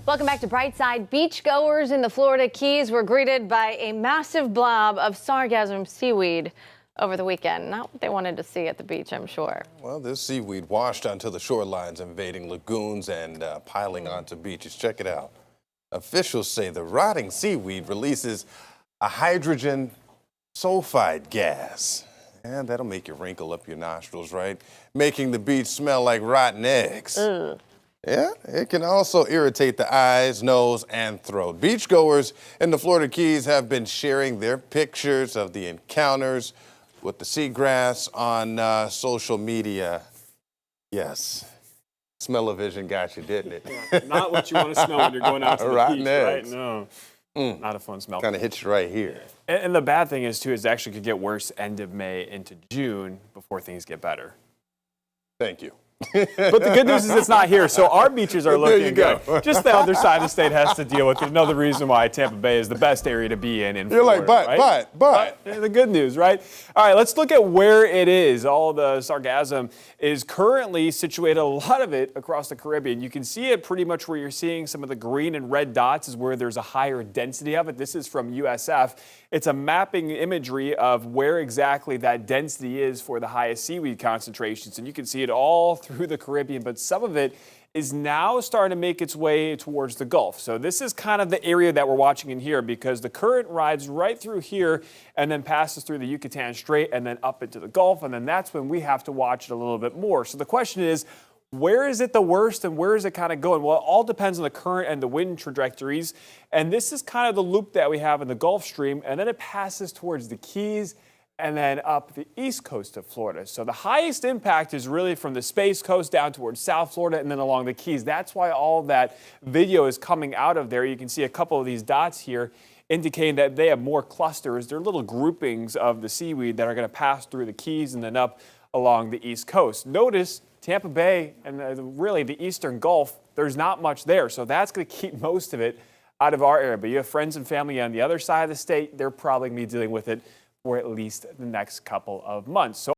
Welcome back to Brightside. Beachgoers in the Florida Keys were greeted by a massive blob of sargassum seaweed over the weekend. Not what they wanted to see at the beach, I'm sure. Well, this seaweed washed onto the shorelines, invading lagoons and piling onto beaches. Check it out. Officials say the rotting seaweed releases a hydrogen sulfide gas. And that'll make you wrinkle up your nostrils, right? Making the beach smell like rotten eggs. Ugh. Yeah, it can also irritate the eyes, nose, and throat. Beachgoers in the Florida Keys have been sharing their pictures of the encounters with the seagrass on social media. Yes, smell-o-vision got you, didn't it? Not what you want to smell when you're going out to the Rotten beach, eggs. right? No, not a fun smell. Kind of hits you right here. And the bad thing is, too, is it actually could get worse end of May into June before things get better. Thank you. But the good news is it's not here, so our beaches are looking good. Just the other side of the state has to deal with it. Another reason why Tampa Bay is the best area to be in You're Florida, like, but. The good news, right? All right, let's look at where it is. All the sargassum is currently situated, a lot of it, across the Caribbean. You can see it pretty much where you're seeing some of the green and red dots is where there's a higher density of it. This is from USF. It's a mapping imagery of where exactly that density is for the highest seaweed concentrations. And you can see it all through the Caribbean, but some of it is now starting to make its way towards the Gulf. So this is kind of the area that we're watching in here because the current rides right through here and then passes through the Yucatan Strait and then up into the Gulf. And then that's when we have to watch it a little bit more. So the question is, where is it the worst and where is it kind of going? Well, it all depends on the current and the wind trajectories. And this is kind of the loop that we have in the Gulf Stream. And then it passes towards the Keys and then up the east coast of Florida. So the highest impact is really from the Space Coast down towards South Florida and then along the Keys. That's why all that video is coming out of there. You can see a couple of these dots here indicating that they have more clusters. They're little groupings of the seaweed that are going to pass through the Keys and then up along the east coast. Notice Tampa Bay and really the eastern Gulf, there's not much there. So that's going to keep most of it out of our area. But you have friends and family on the other side of the state, they're probably going to be dealing with it for at least the next couple of months. So